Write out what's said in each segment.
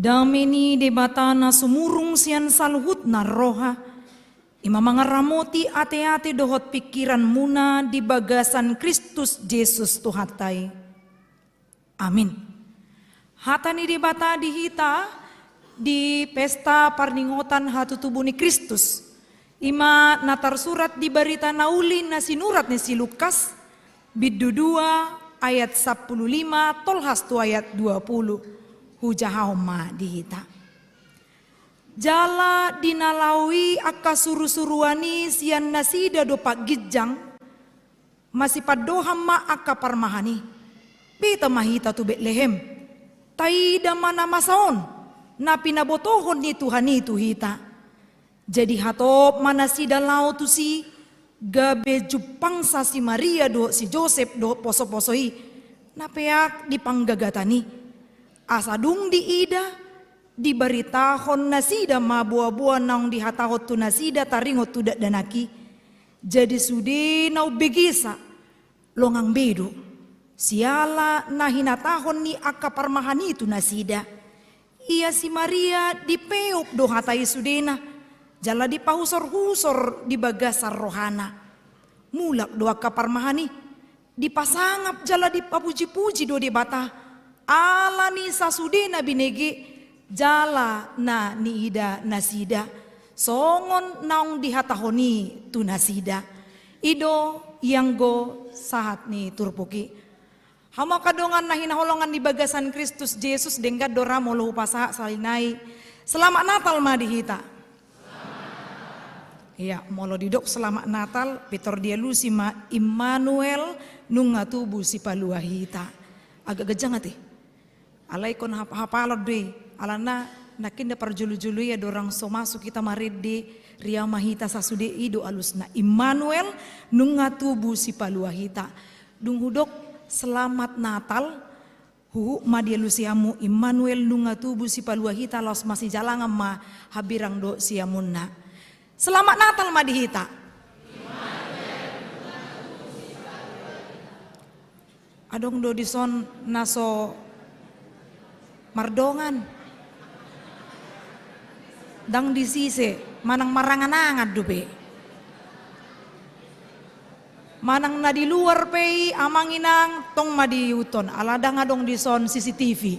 Dameni debatana sumurung sian saluhut na roha. Ima mga ramoti ate-ate dohot pikiran muna di bagasan Kristus Yesus tuhatai. Amin. Hatani debata dihita di pesta parningotan hatutubu ni Kristus. Ima natar surat di barita naulin na sinurat ni si Lukas. Biddu 2 ayat 15 tolhas tu ayat 20. Hujahoma dihita. Jala dinalawi aka suru-suruani sian nasida dopak gijang. Masih padoham ma aka parmahani. Beta mahita tu Betlehem. Taida mana masaon. Na pinabotohon ni Tuhan itu hita. Jadi hatop mana sida lau tu si. Gabe jupangsa si Maria do si Joseph do poso-posoi. Napeak dipanggagatani. Asadung di ida. Dibaritahon nasida mabuah-buah naung dihatahot tu nasida taringot tu danaki. Jadi sude nau begisa longang bedo. Siala nahinatahon ni aka parmahani tu nasida. Ia si Maria dipeuk do hatai sudena. Jala dipahusor-husor di bagasar rohana. Mulak do aka parmahani. Dipasangap jala dipapuji-puji do debata. Ala ni sasudena binege. Jala na ni ida nasida songon naung dihatahoni tu nasida ido yang go sahat ni turpuki hama kadongan nahinaholongan di bagasan Kristus Yesus dengga dora molo pasaha salinai selamat Natal madihita. Iya molo didok selamat Natal Peter dia lusi ma Immanuel nunga tubuh si paluahita agak gejang ati alai kon hapalod deh alana nakinda parjulu-julu ya dorang so masuk kita marede ria mahita sasude ido alusna Immanuel nunga tubuh si paluahita dung hudok selamat Natal huhu madia lusiamu Immanuel nunga tubuh si paluahita los masih jalangan ma habirang do siamunna selamat Natal madihita. Adong do dison naso mardongan dang disise manang marangan-angat dupe manang na di luar pei amanginang tong madiuton aladang adong dison CCTV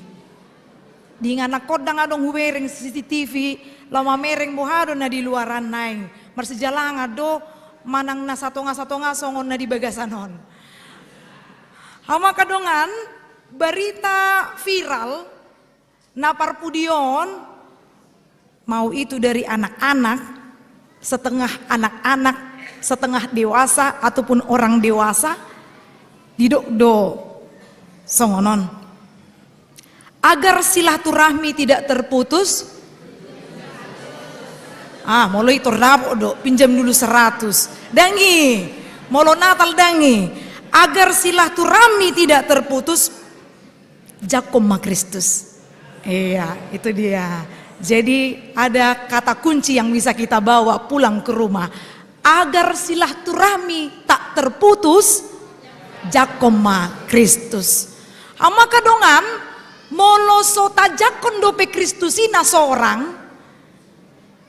di nganakod dang adong huwereng CCTV lama mereng buhado na di luaran naing marsijalang ado manang na satonga-satonga songon na di bagasanon hama kadongan berita viral na parpudion mau itu dari anak-anak, setengah dewasa ataupun orang dewasa didok do songonon. Agar silaturahmi tidak terputus. Molo itu rapo do pinjam dulu 100. Dangi, molo Natal dangi. Agar silaturahmi tidak terputus. Jakoma Kristus. Iya, itu dia. Jadi ada kata kunci yang bisa kita bawa pulang ke rumah. Agar silaturahmi tak terputus, jakoma Kristus. Ama kadongan, molo sota jakon dope Kristusina seorang,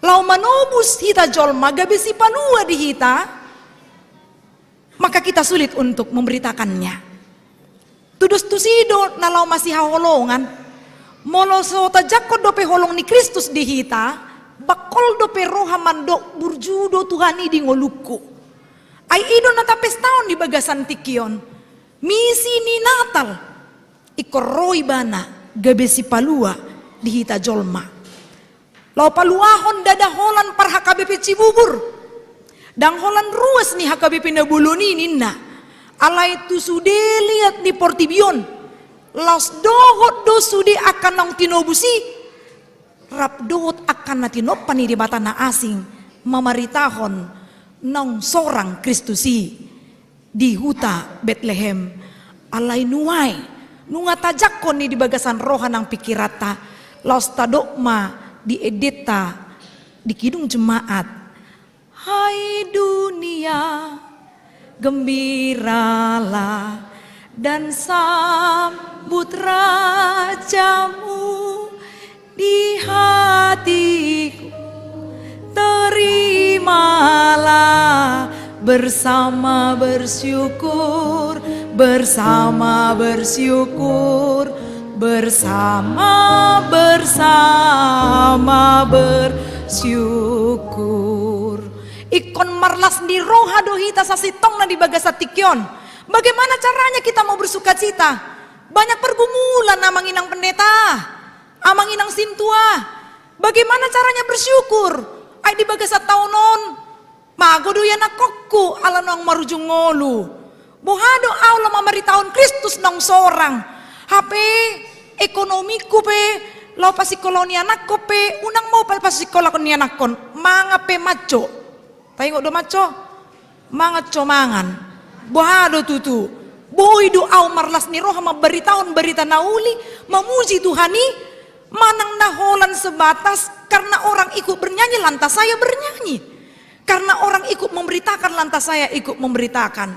lau manobus hita jolma gabesi palua di hita, maka kita sulit untuk memberitakannya. Tudus tusido na lau masih haholongan. Molo sota jakon dope holong ni Kristus dihita bakol dope roha mandok burjudo Tuhani di ngoluku ay ido na tapes taon di bagasan tikion misi ni Natal ikoroi bana gabesi palua dihita jolma lau paluahon dadaholan par HKBP Cibubur dang holan ruas ni HKBP Nabuloni ninna alai tu sude lihat di Portibion laos dohot do sudi akan nang tinobusi rap dohot akan na tinopani di batana asing mamaritahon nang sorang Kristusi di huta Betlehem alai nuai nunga tajakon ni di bagasan roha nang pikirata laos tadokma di edeta di kidung jemaat hai dunia gembiralah dan sambut rajamu di hatiku, terimalah bersama bersyukur, bersama bersyukur, bersama bersyukur. Ikon marlas di roha dohita sasitong na di bagasatikyon. Bagaimana caranya kita mau bersuka cita? Banyak pergumulan amang inang pendeta, amang inang sintua. Bagaimana caranya bersyukur? Ay di bagasat taunon, magodo yan akokku ala nang marujung ngolu. Bohado aula mamaritaon Kristus nang sorang. HP ekonomiku pe, lau pasi koloni anakku pe, unang mau pasi kolakon ni anakon, manga pe maco. Tayo do maco, manga comangan. Bohado tutu. Boy doa marlas ni roh mabaritaon berita nauli, memuji Tuhani, manang naholan sebatas karena orang ikut bernyanyi lantas saya bernyanyi. Karena orang ikut memberitakan lantas saya ikut memberitakan.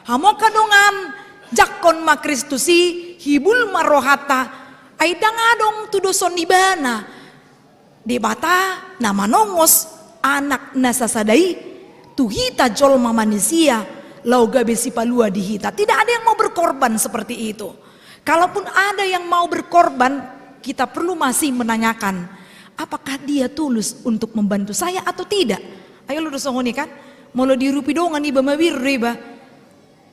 Hamoka dongan jakon ma Kristusi hibul marohata aidang adong tudoson ibana di bata nama nongos anak nasasadai tuhita jolma manusia lau gabe si palua dihita. Tidak ada yang mau berkorban seperti itu. Kalaupun ada yang mau berkorban, kita perlu masih menanyakan apakah dia tulus untuk membantu saya atau tidak. Ayo lu dosongoni kan mau dirupi dongan iba mawir riba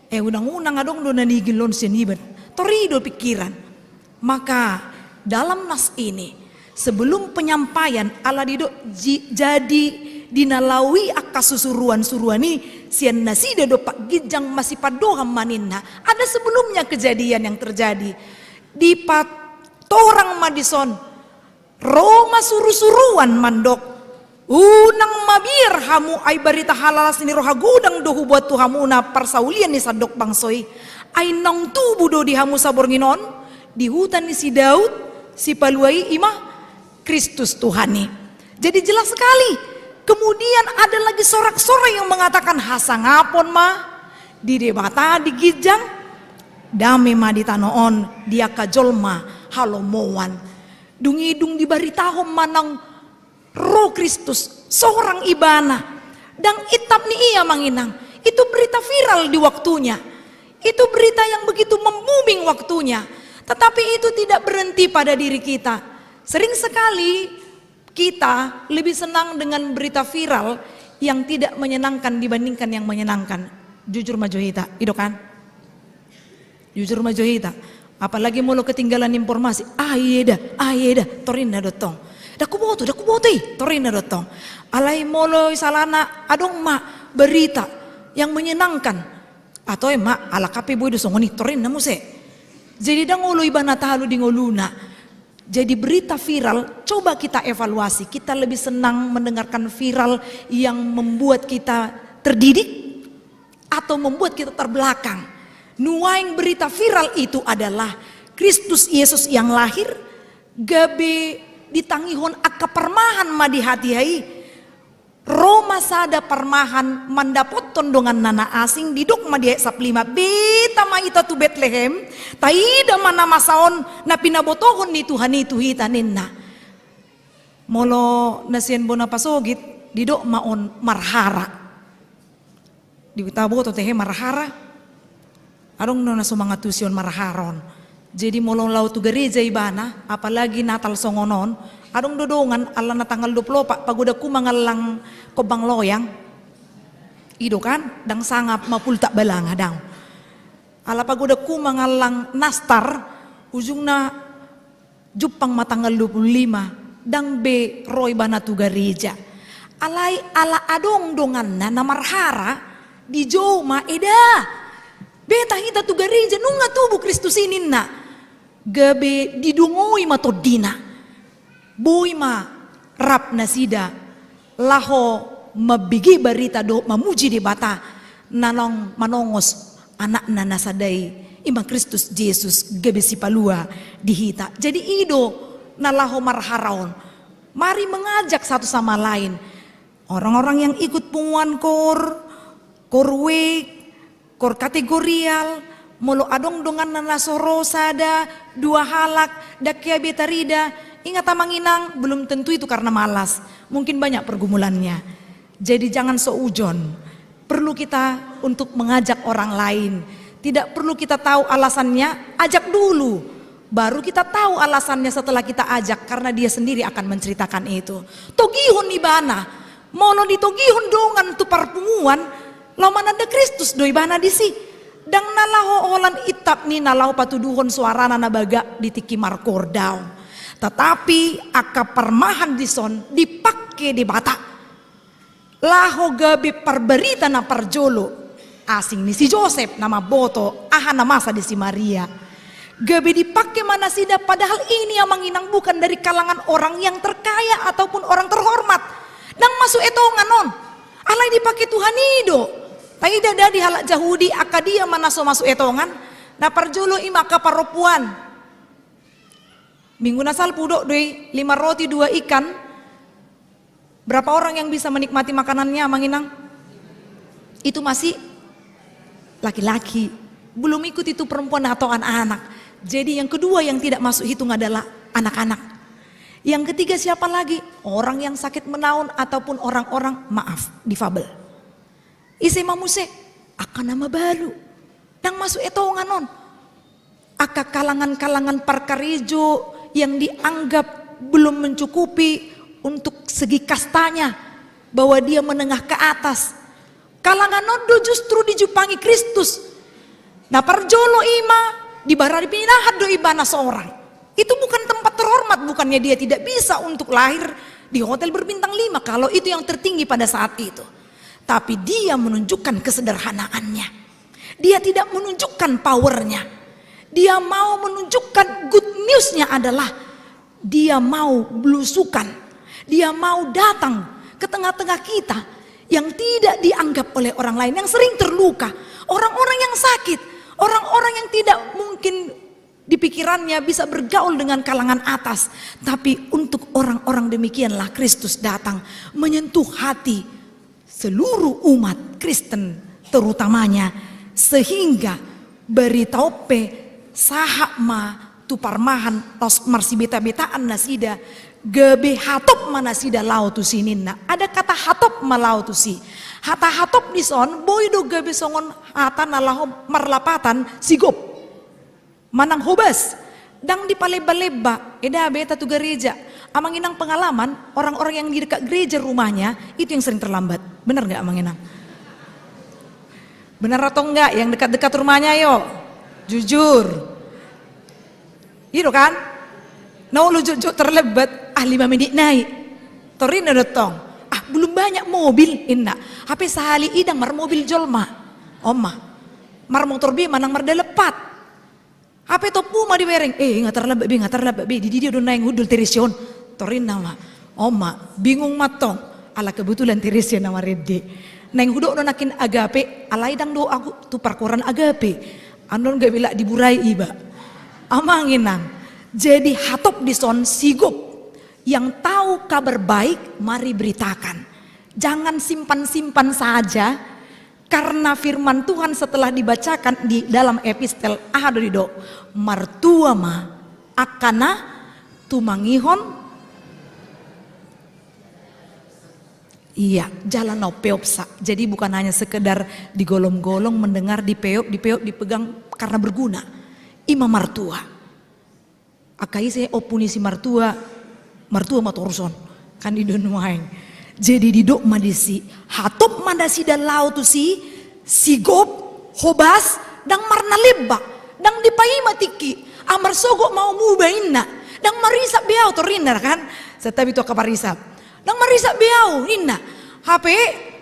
unang-unang adong do nanigin lon seniban torido pikiran. Maka dalam nas ini sebelum penyampaian ala dido jadi dinalawi akka susuruan-suruani sian nasida do pak gijang masih padoham maninna. Ada sebelumnya kejadian yang terjadi di patorang Madison Roma suruh-suruan mandok unang mabir hamu ay barita halalas ni roha gudang do buat tu hamu na parsaulian ni sadok bangsoy ay nang tubu do di hamu sabornginon di hutan ni si Daud si paluai imah Kristus Tuhani. Jadi jelas sekali. Kemudian ada lagi sorak-sorai yang mengatakan hasangapon mah di debata di gijang dame mah di tanoon dia kajolma halomowan dungidung di baritahom manang roh Kristus seorang ibana dan itap ni ia manginang. Itu berita viral di waktunya, itu berita yang begitu membuming waktunya. Tetapi itu tidak berhenti pada diri kita. Sering sekali kita lebih senang dengan berita viral yang tidak menyenangkan dibandingkan yang menyenangkan. Jujur majohita, itu kan? Jujur majohita. Apalagi mulu ketinggalan informasi. Iya dah, torinna dotong. Daku boto, torinna dotong. Alai molo salana adong mak berita yang menyenangkan. Atau mak ala kape boy dosongoni torinna muse. Jadi dang ulu ibana tahalu di ngoluna. Jadi berita viral, coba kita evaluasi. Kita lebih senang mendengarkan viral yang membuat kita terdidik atau membuat kita terbelakang. Nuaing berita viral itu adalah Kristus Yesus yang lahir, gabe ditangihon akka permahan ma di hati hai. Roma sada permahan mandapot tondongan nana asing didok ma di saplima beta ma ita tu Betlehem taida mana masaon na pinabotohon ni Tuhan itu hitaninna molo nasien bona pasogit didok maon marhara di taboto tehe marhara arong no na sumangatusyon marharon. Jadi molo lau tu gereja ibana apalagi Natal songonon adong dodongan ala na tanggal 24 pagoda ku mangalang kobang loyang ido kan dang sangap mapulta balanga dang ala pagoda ku mangalang nastar ujungna jupang matanggal 25 dang be roy bana tu gereja alai ala adong dongan na marhara di joma eda beta hita tu gereja nunga tubuh Kristus ininna gabe didungoi matodina boy ma rap nasida laho mabigi barita do mamuji di bata nanong manongos anak na nasadai ima Kristus Yesus gabe si palua dihita. Jadi ido na laho marharaon. Mari mengajak satu sama lain orang-orang yang ikut punguan korwe kor kategorial molo adong dongan na nasoro sada dua halak dakia betarida Ingat manginang, belum tentu itu karena malas. Mungkin banyak pergumulannya. Jadi jangan seujon. Perlu kita untuk mengajak orang lain. Tidak perlu kita tahu alasannya, ajak dulu. Baru kita tahu alasannya setelah kita ajak, karena dia sendiri akan menceritakan itu. Togihon ibana, mono ditogihon dongan tu parpunguan, lawan ada Kristus do ibana disi. Dang nalaho holan itap ni nalaho patuduhon suarana nabaga ditiki markordau. Tetapi aka permahan dison dipakai di bata. Laho gabi perberita na parjolo. Asing ni si Joseph nama boto, aha namasa di si Maria. Gabi dipakai mana sida, padahal ini yang manginang bukan dari kalangan orang yang terkaya ataupun orang terhormat. Nang masuk etongan non. Alai dipakai Tuhan ido. Taida di halak Jahudi aka dia mana so masuk etongan. Na parjolo ima ka paropuan. Minggu nasal pudok doi 5 roti 2 ikan. Berapa orang yang bisa menikmati makanannya manginang? Itu masih laki-laki. Belum ikut itu perempuan atau anak-anak. Jadi yang kedua yang tidak masuk hitung adalah anak-anak. Yang ketiga siapa lagi? Orang yang sakit menaun ataupun orang-orang maaf difabel. Isi mamuse akan nama baru. Yang masuk etongan non. Aka kalangan-kalangan parkarijo yang dianggap belum mencukupi untuk segi kastanya, bahwa dia menengah ke atas. Kalangan nondo justru dijupangi Kristus. Nah parjolo ima dibarari pinahat do ibana seorang. Itu bukan tempat terhormat, bukannya dia tidak bisa untuk lahir di hotel berbintang 5 kalau itu yang tertinggi pada saat itu. Tapi dia menunjukkan kesederhanaannya. Dia tidak menunjukkan powernya. Dia mau menunjukkan good newsnya adalah dia mau belusukan. Dia mau datang ke tengah-tengah kita yang tidak dianggap oleh orang lain, yang sering terluka. Orang-orang yang sakit, orang-orang yang tidak mungkin di pikirannya bisa bergaul dengan kalangan atas. Tapi untuk orang-orang demikianlah Kristus datang menyentuh hati seluruh umat Kristen terutamanya. Sehingga beritaope sahakma tu parmahan tos marsi beta-betaan nasida gebe hatop manasida lau tu sininna. Ada kata hatop malau tu si. Hata hatop dison boy do gebe songon hata nalaho marlapatan sigop. Manang hobas dang di paleba-leba eda beta tu gereja. Amang inang pengalaman orang-orang yang di dekat gereja rumahnya itu yang sering terlambat. Benar nggak Amang Inang? Benar atau enggak yang dekat-dekat rumahnya yo? Jujur. Itu kan? Nah lu jujur terlebat 5 menit naik. Torin ada tong. Belum banyak mobil inna. HP sehali idang mar mobil jolma. Oma. Mar motor bi manang mar delepat. HP topu ma diwereng. Nggak terlebat bi. Di dia udah naik hudul terision. Torin nama. Oma bingung matong. Ala kebetulan terision nama rede. Neng huduk no nakin agape. Alai dang do aku tu parkoran agape. Andon gak bila diburai iba. Amanginan. Jadi hatop dison sigop. Yang tahu kabar baik mari beritakan. Jangan simpan-simpan saja. Karena firman Tuhan setelah dibacakan di dalam epistel ahadodido. Martua ma akana tumangihon. Iya, jalan no peopsa. Jadi bukan hanya sekedar digolong-golong mendengar dipeop dipegang karena berguna. Ima martua. Akai saya opuni si martua matorson kan di donuaing. Jadi di dok madisi hatop mandasi dan lau tu si sigop hobas dang marna leba dang dipai matiki amar sogok mau mubainna dang marisa beau torinar kan setabi to kaparisap dang marisa beau inna HP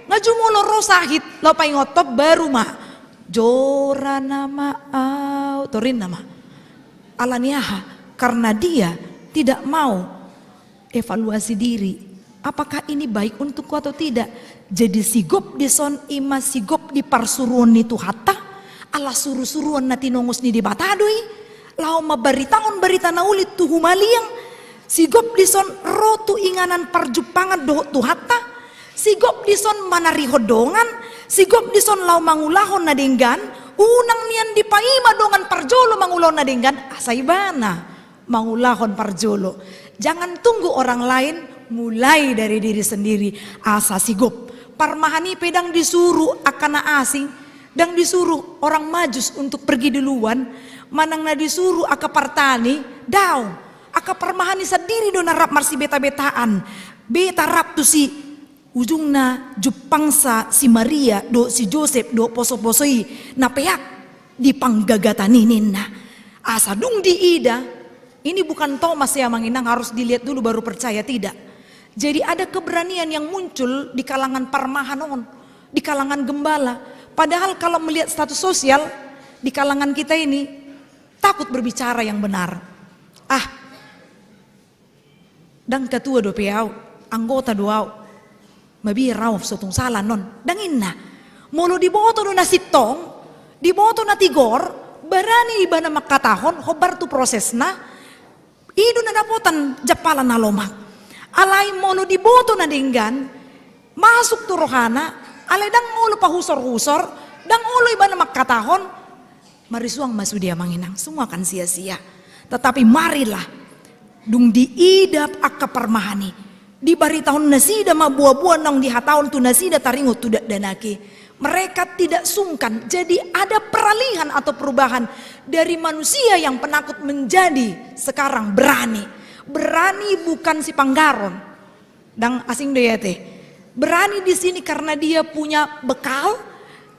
ngajumulo rosahit lopai ngotop baru mah jora nama au torin nama alaniaha karena dia tidak mau evaluasi diri. Apakah ini baik untukku atau tidak? Jadi sigop dison ima sigop di parsuruan itu hatta ala suruh-suruan nati nongus ni di batadoi lau mabaritaon barita naulit tu humaliang sigop dison rotu inganan parjupangan doh tu hatta sigop dison manari hodongan sigop dison lau mangulahon nadenggan unang nian di paima dongan parjolo mangulahon nadenggan asaibana mangulahon parjolo. Jangan tunggu orang lain, mulai dari diri sendiri. Asa sigop. Parmahani pedang disuruh akana asing, dan disuruh orang majus untuk pergi duluan. Manang na disuruh aka partani, daw. Aka parmahani sendiri do narap marsi beta-betaan. Beta rap tu si ujungna Jepangsa si Maria do si Joseph do poso-posoi na peak di panggagatanin na. Asa dung di ida. Ini bukan Thomas ya manginang harus dilihat dulu baru percaya, tidak. Jadi ada keberanian yang muncul di kalangan parmahanon, di kalangan gembala. Padahal kalau melihat status sosial di kalangan kita ini takut berbicara yang benar. Dan ketua do piau, anggota doau, mabirau sotong salah non. Dangin na, mulu diboto do nasitong, diboto na tigor, barani iba na makatahon, hobar tu proses na, ido na dapotan japalan na lomak. Alay mulu diboto na dinggan, masuk tu rohana, alay dang mulu pahusor-husor, dang mulu iba na makatahon, marisuang masudia manginang, semua akan sia-sia. Tetapi marilah, dung diidap akka parmahani, di bari tahun nasida mabuah-buah nang di hataon tu nasida taringot tu danaki. Mereka tidak sungkan, jadi ada peralihan atau perubahan dari manusia yang penakut menjadi sekarang berani. Berani bukan si panggaron, dan asing deyate. Berani di sini karena dia punya bekal,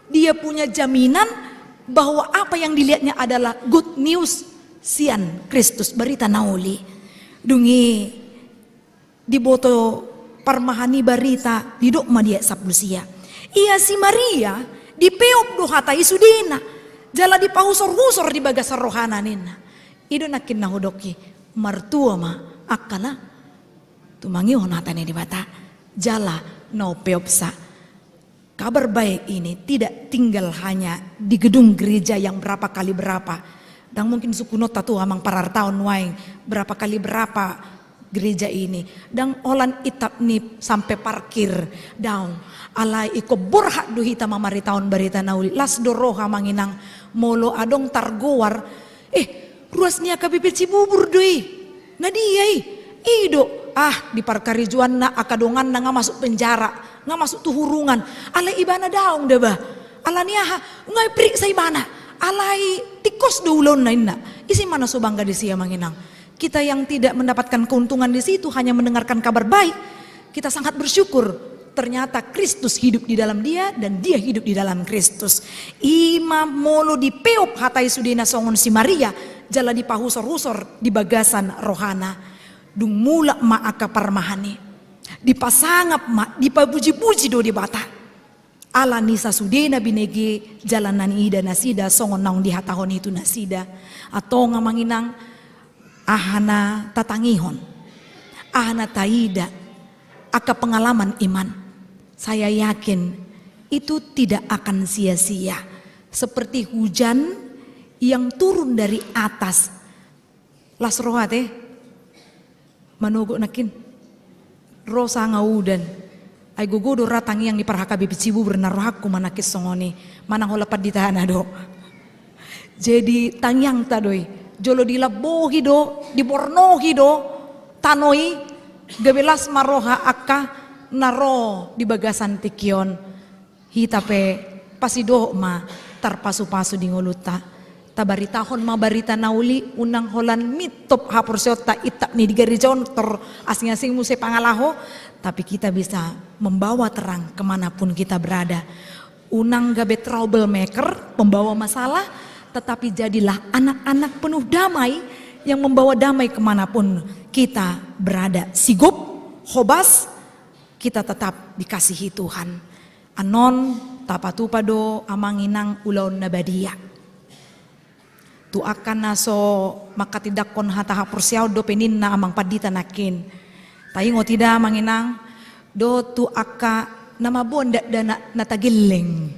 dia punya jaminan bahwa apa yang dilihatnya adalah good news, sian Kristus berita nauli. Dungi diboto parmahani barita didok madia sablusia. Iya si Maria dipeop do hata isudina, jala dipahusor-husor di bagasar rohana nina. Ido nakin nahudoki martua ma akala tumangihon hatane di mata jala no peopsa. Kabar baik ini tidak tinggal hanya di gedung gereja yang berapa kali berapa. Dan mungkin suku nota tuh amang parar tahun waing berapa kali berapa gereja ini. Dan olan itap nip sampai parkir down. Alai iko burhak duhita mamari tahun berita nauli. Las doroha manginang molo adong targowar. Ruas niya kabibit si bubur doi. Nadiyay. Ido. Di parkarijuan na akadongan na nga masuk penjara. Nga masuk tuhurungan. Alay ibana daong deba. Alaniaha. Ngay prik sa ibana. Alay tikos dulon na ina. Isi mana subangga di siya manginang. Kita yang tidak mendapatkan keuntungan di situ hanya mendengarkan kabar baik. Kita sangat bersyukur. Ternyata Kristus hidup di dalam dia dan dia hidup di dalam Kristus. Imam molo di peop hatai sudina songon si Maria. Jala di pahusor-husor di bagasan rohana. Dung mula ma aka parmahani. Dipasangap ma, dipabuji-puji do di bata. Ala nisa sudena binegi jalanan ida nasida songon naong di hatahon itu nasida. Atau ngamanginang ahana tatangihon. Ahana taida. Aka pengalaman iman. Saya yakin itu tidak akan sia-sia. Seperti hujan yang turun dari atas. Las rohate manugo nakin rosa ngaudan ay gugudo ratang yang diparhaka bibit sibu bernarohakku manakis songoni manang holapat di tanah do. Jadi tangyang tadoy jolo dilabohi do dibornohi do tanoi gabelas maroha akka naro di bagasan tikion hitape pasido ma tarpasu-pasu di ngoluta tabaritahon mabarita nauli unang holan mitop hapur seota itap ni di garijon tor asing-asing muse pangalaho, tapi kita bisa membawa terang kemanapun kita berada. Unang gabe troublemaker, pembawa masalah, tetapi jadilah anak-anak penuh damai yang membawa damai kemanapun kita berada. Sigop, hobas, kita tetap dikasihi Tuhan. Anon tapatupado amanginang ulaon nabadia. Tu akan naso makatidakon hataha persiaw do penin na amang padita nakin. Tayo ngo tidak manginang do tu aka namabon dana natagileng.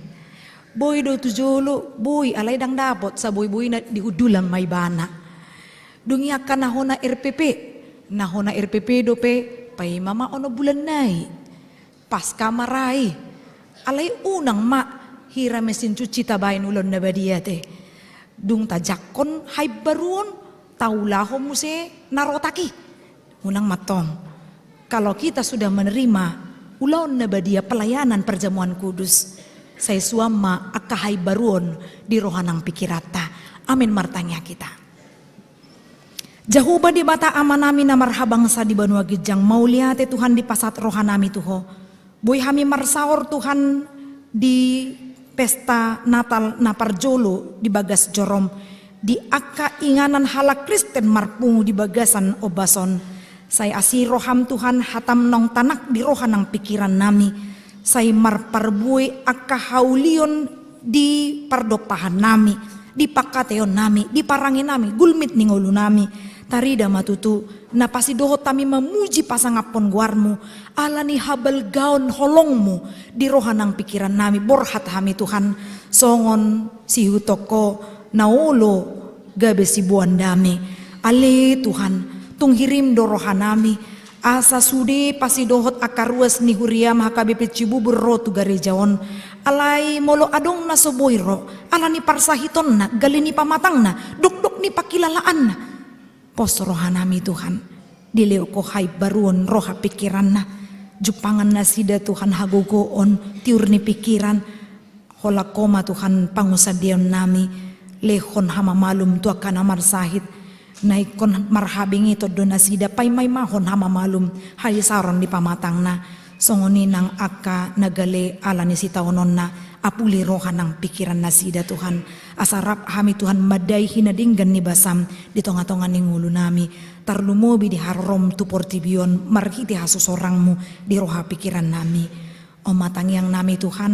Boy do tu jolo boy alay dang dapot sa boy na dihudulang may bana. Dungi aka nahona RPP. Nahona RPP do pe pay mama ono bulan nay. Pas kamaray. Alay unang ma hira mesin cuci tabayin ulon na badiyate. Dung tajakon hay baruon taulaho muse narotaki Ulang matong. Kalau kita sudah menerima ulaun na badia pelayanan perjamuan kudus, saya suama akahai baruon di rohanang pikirata. Amin martanya kita. Jahuba di bata amanami na marhabangsa di Banua Gijang, mauliate Tuhan di pasat rohanami tuho. Boy hami marsaor Tuhan di pesta Natal na parjolo di bagas jorom, di akka inganan hala Kristen marpungu di bagasan obason. Saya asih roham Tuhan hatam nong tanak di rohanang pikiran nami. Saya marparbuy akka haulion di pardopahan nami, di pakateon nami, di parangin nami, gulmit ningolu nami. Tarida matutu na pasidohot tami memuji pasangapon guarmu, ala ni habal gaon holongmu di rohanang pikiran nami. Borhat hami Tuhan songon si hutoko naolo gabe si buan dami. Ale Tuhan tunghirim do rohanami asa sude pasidohot akaruas ni huriam hakabipit cibubur rotu garejaon. Alai molo adong na soboiro ala ni parsahiton na galini pamatang na dok ni pakilalaan na. Pos rohanami Tuhan dileo ko hay baruon roha pikiran na jupangan na sida Tuhan hagogoon tiur ni pikiran hola koma Tuhan pangusadion nami lehon hama malum tua kana marsahit naikon marhabing ito do na sida pay may mahon hama malum hay saron di pamatang na songoni nang akka nagale ala ni sitaonon na apuli rohan ng pikiran na sida Tuhan. Asarap hami Tuhan maday hinadinggan ni basam di tonga-tonga ning ulo nami. Tarlumobi di harom tu portibion marhiti hasusorangmu di roha pikiran nami. O matangyang nami Tuhan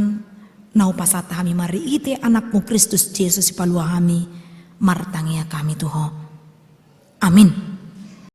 naupasat hami mariiti anakmu Kristus Yesus ipalua hami martangya kami Tuho. Amin.